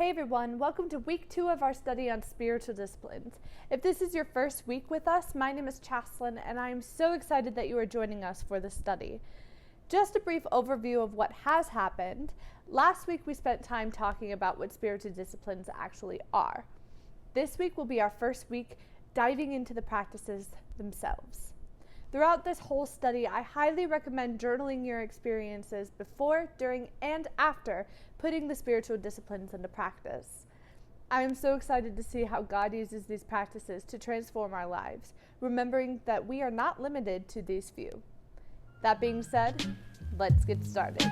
Hey everyone, welcome to week 2 of our study on spiritual disciplines. If this is your first week with us, my name is Chaslyn and I am so excited that you are joining us for this study. Just a brief overview of what has happened. Last week we spent time talking about what spiritual disciplines actually are. This week will be our first week diving into the practices themselves. Throughout this whole study, I highly recommend journaling your experiences before, during, and after putting the spiritual disciplines into practice. I am so excited to see how God uses these practices to transform our lives, remembering that we are not limited to these few. That being said, let's get started.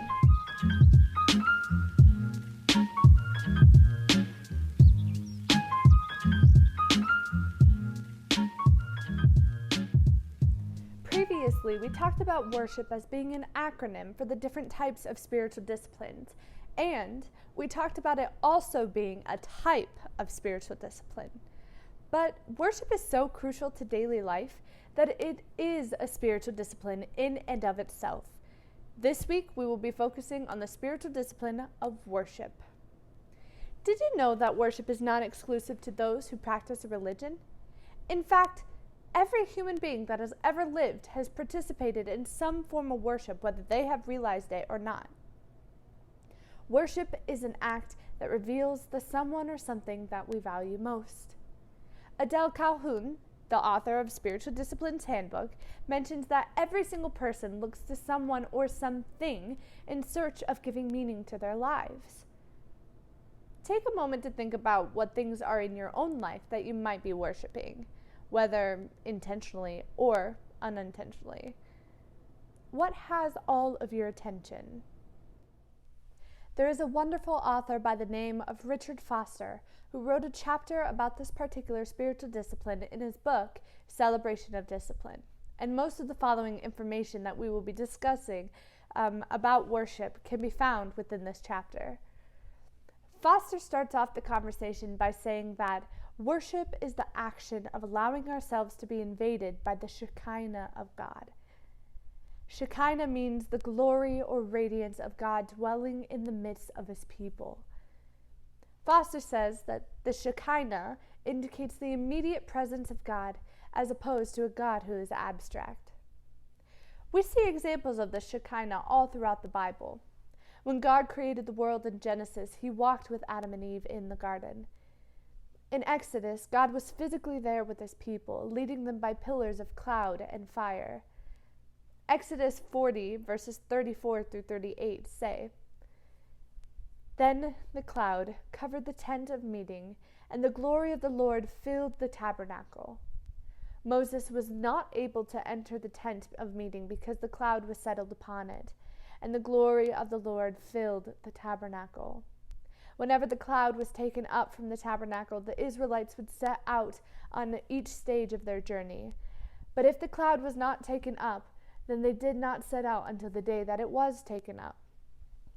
Previously, we talked about worship as being an acronym for the different types of spiritual disciplines, and we talked about it also being a type of spiritual discipline. But worship is so crucial to daily life that it is a spiritual discipline in and of itself. This week, we will be focusing on the spiritual discipline of worship. Did you know that worship is not exclusive to those who practice a religion? In fact, every human being that has ever lived has participated in some form of worship, whether they have realized it or not. Worship is an act that reveals the someone or something that we value most. Adele Calhoun, the author of Spiritual Disciplines Handbook, mentions that every single person looks to someone or something in search of giving meaning to their lives. Take a moment to think about what things are in your own life that you might be worshiping, whether intentionally or unintentionally. What has all of your attention? There is a wonderful author by the name of Richard Foster who wrote a chapter about this particular spiritual discipline in his book, Celebration of Discipline. And most of the following information that we will be discussing about worship can be found within this chapter. Foster starts off the conversation by saying that worship is the action of allowing ourselves to be invaded by the Shekinah of God. Shekinah means the glory or radiance of God dwelling in the midst of his people. Foster says that the Shekinah indicates the immediate presence of God as opposed to a God who is abstract. We see examples of the Shekinah all throughout the Bible. When God created the world in Genesis, he walked with Adam and Eve in the garden. In Exodus, God was physically there with his people, leading them by pillars of cloud and fire. Exodus 40, verses 34 through 38 say, "Then the cloud covered the tent of meeting, and the glory of the Lord filled the tabernacle. Moses was not able to enter the tent of meeting because the cloud was settled upon it, and the glory of the Lord filled the tabernacle. Whenever the cloud was taken up from the tabernacle, the Israelites would set out on each stage of their journey. But if the cloud was not taken up, then they did not set out until the day that it was taken up.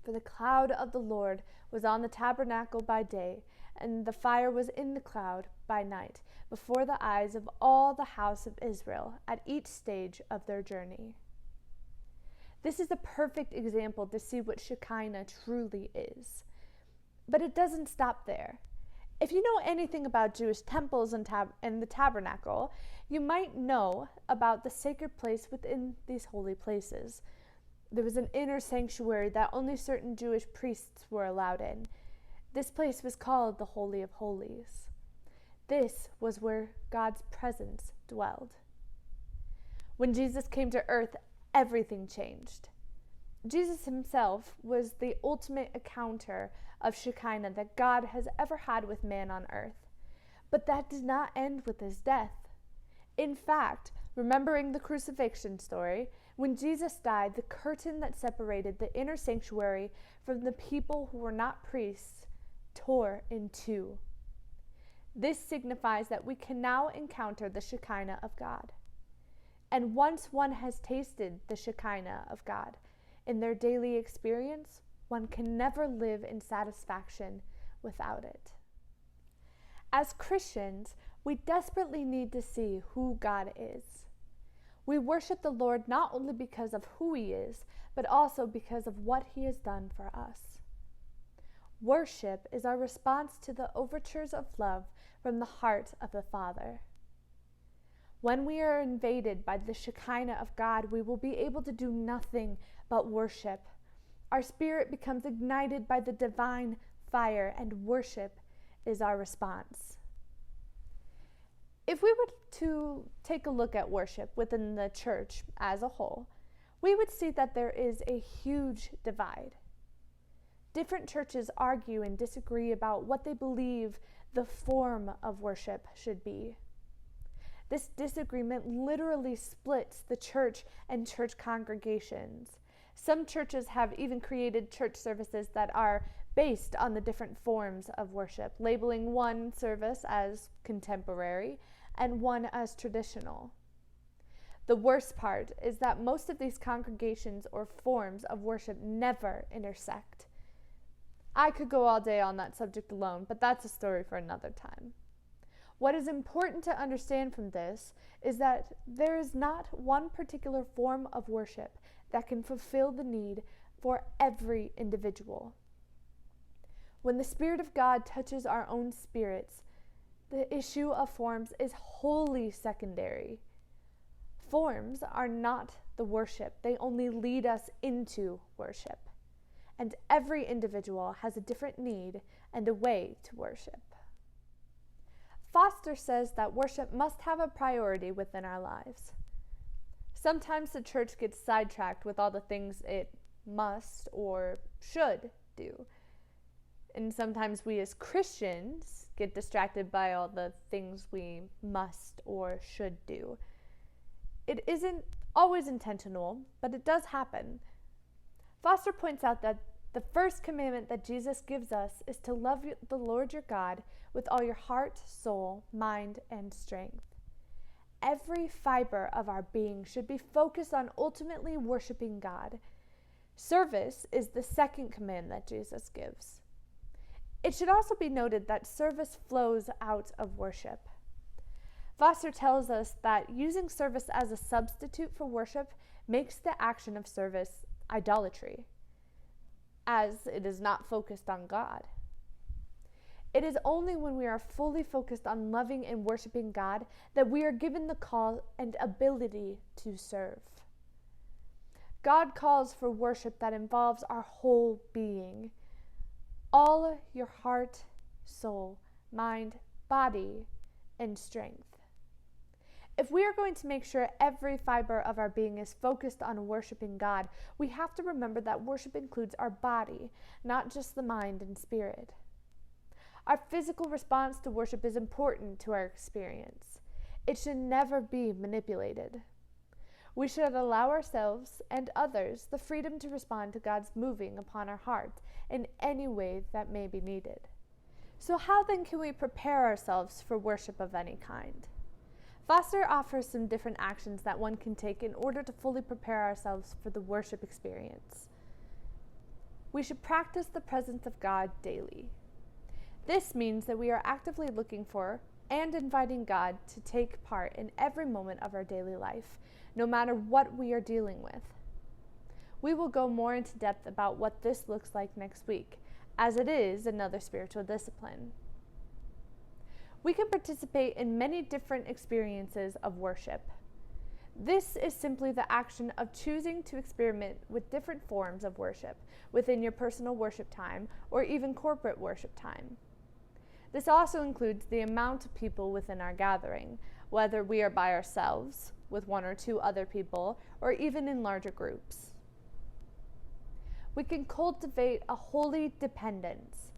For the cloud of the Lord was on the tabernacle by day, and the fire was in the cloud by night, before the eyes of all the house of Israel at each stage of their journey." This is a perfect example to see what Shekinah truly is. But it doesn't stop there. If you know anything about Jewish temples and the tabernacle, you might know about the sacred place within these holy places. There was an inner sanctuary that only certain Jewish priests were allowed in. This place was called the Holy of Holies. This was where God's presence dwelled. When Jesus came to earth, everything changed. Jesus himself was the ultimate encounter of Shekinah that God has ever had with man on earth. But that did not end with his death. In fact, remembering the crucifixion story, when Jesus died, the curtain that separated the inner sanctuary from the people who were not priests tore in two. This signifies that we can now encounter the Shekinah of God. And once one has tasted the Shekinah of God in their daily experience, one can never live in satisfaction without it. As Christians, we desperately need to see who God is. We worship the Lord not only because of who he is, but also because of what he has done for us. Worship is our response to the overtures of love from the heart of the Father. When we are invaded by the Shekinah of God, we will be able to do nothing but worship. Our spirit becomes ignited by the divine fire, and worship is our response. If we were to take a look at worship within the church as a whole, we would see that there is a huge divide. Different churches argue and disagree about what they believe the form of worship should be. This disagreement literally splits the church and church congregations. Some churches have even created church services that are based on the different forms of worship, labeling one service as contemporary and one as traditional. The worst part is that most of these congregations or forms of worship never intersect. I could go all day on that subject alone, but that's a story for another time. What is important to understand from this is that there is not one particular form of worship that can fulfill the need for every individual. When the Spirit of God touches our own spirits, the issue of forms is wholly secondary. Forms are not the worship, they only lead us into worship. And every individual has a different need and a way to worship. Foster says that worship must have a priority within our lives. Sometimes the church gets sidetracked with all the things it must or should do. And sometimes we as Christians get distracted by all the things we must or should do. It isn't always intentional, but it does happen. Foster points out that the first commandment that Jesus gives us is to love the Lord your God with all your heart, soul, mind, and strength. Every fiber of our being should be focused on ultimately worshiping God. Service is the second command that Jesus gives. It should also be noted that service flows out of worship. Foster tells us that using service as a substitute for worship makes the action of service idolatry, as it is not focused on God. It is only when we are fully focused on loving and worshiping God that we are given the call and ability to serve. God calls for worship that involves our whole being. All your heart, soul, mind, body, and strength. If we are going to make sure every fiber of our being is focused on worshiping God, we have to remember that worship includes our body, not just the mind and spirit. Our physical response to worship is important to our experience. It should never be manipulated. We should allow ourselves and others the freedom to respond to God's moving upon our heart in any way that may be needed. So how then can we prepare ourselves for worship of any kind? Foster offers some different actions that one can take in order to fully prepare ourselves for the worship experience. We should practice the presence of God daily. This means that we are actively looking for and inviting God to take part in every moment of our daily life, no matter what we are dealing with. We will go more into depth about what this looks like next week, as it is another spiritual discipline. We can participate in many different experiences of worship. This is simply the action of choosing to experiment with different forms of worship within your personal worship time or even corporate worship time. This also includes the amount of people within our gathering, whether we are by ourselves, with one or two other people, or even in larger groups. We can cultivate a holy dependence.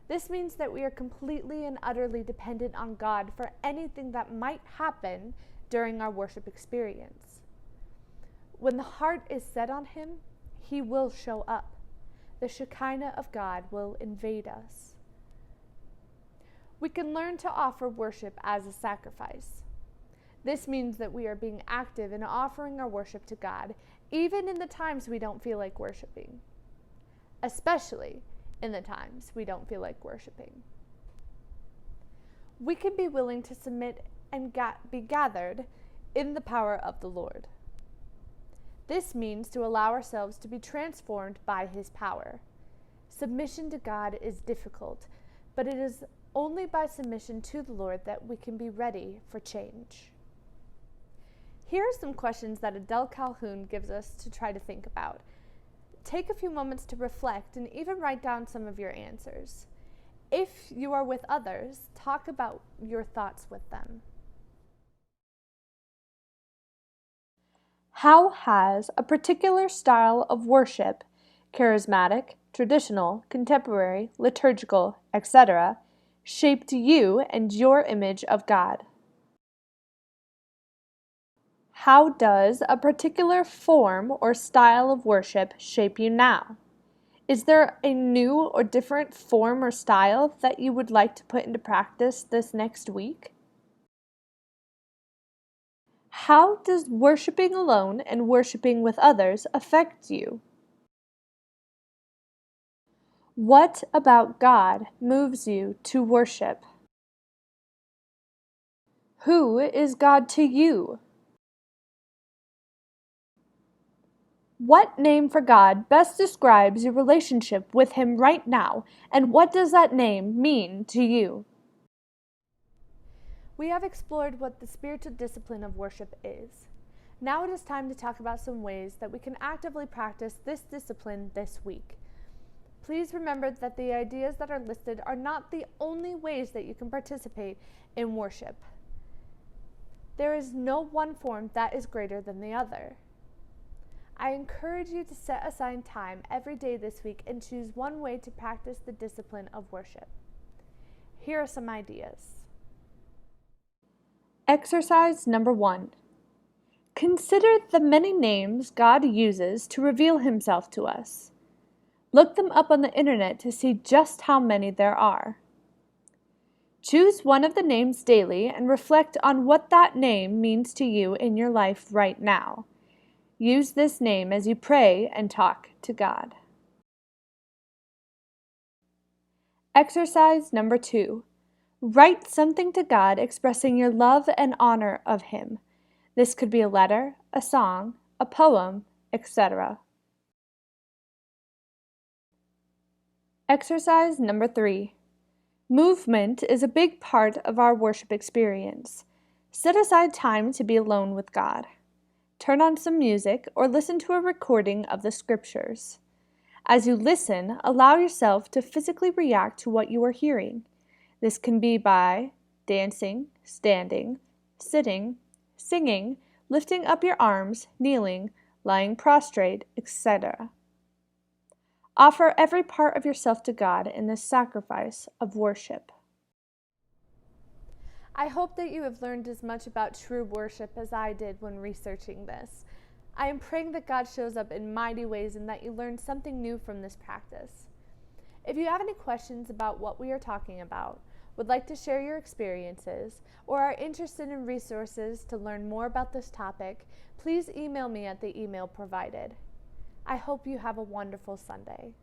This means that we are completely and utterly dependent on God for anything that might happen during our worship experience. When the heart is set on Him, He will show up. The Shekinah of God will invade us. We can learn to offer worship as a sacrifice. This means that we are being active in offering our worship to God, even in the times we don't feel like worshiping. Especially in the times we don't feel like worshiping. We can be willing to submit and be gathered in the power of the Lord. This means to allow ourselves to be transformed by His power. Submission to God is difficult, but it is only by submission to the Lord that we can be ready for change. Here are some questions that Adele Calhoun gives us to try to think about. Take a few moments to reflect and even write down some of your answers. If you are with others, talk about your thoughts with them. How has a particular style of worship, charismatic, traditional, contemporary, liturgical, etc., shaped you and your image of God? How does a particular form or style of worship shape you now? Is there a new or different form or style that you would like to put into practice this next week? How does worshiping alone and worshiping with others affect you? What about God moves you to worship? Who is God to you? What name for God best describes your relationship with Him right now, and what does that name mean to you? We have explored what the spiritual discipline of worship is. Now it is time to talk about some ways that we can actively practice this discipline this week. Please remember that the ideas that are listed are not the only ways that you can participate in worship. There is no one form that is greater than the other. I encourage you to set aside time every day this week and choose one way to practice the discipline of worship. Here are some ideas. Exercise number 1. Consider the many names God uses to reveal Himself to us. Look them up on the internet to see just how many there are. Choose one of the names daily and reflect on what that name means to you in your life right now. Use this name as you pray and talk to God. Exercise number 2. Write something to God expressing your love and honor of Him. This could be a letter, a song, a poem, etc. Exercise number 3. Movement is a big part of our worship experience. Set aside time to be alone with God. Turn on some music or listen to a recording of the scriptures. As you listen, allow yourself to physically react to what you are hearing. This can be by dancing, standing, sitting, singing, lifting up your arms, kneeling, lying prostrate, etc. Offer every part of yourself to God in this sacrifice of worship. I hope that you have learned as much about true worship as I did when researching this. I am praying that God shows up in mighty ways and that you learn something new from this practice. If you have any questions about what we are talking about, would like to share your experiences, or are interested in resources to learn more about this topic, please email me at the email provided. I hope you have a wonderful Sunday.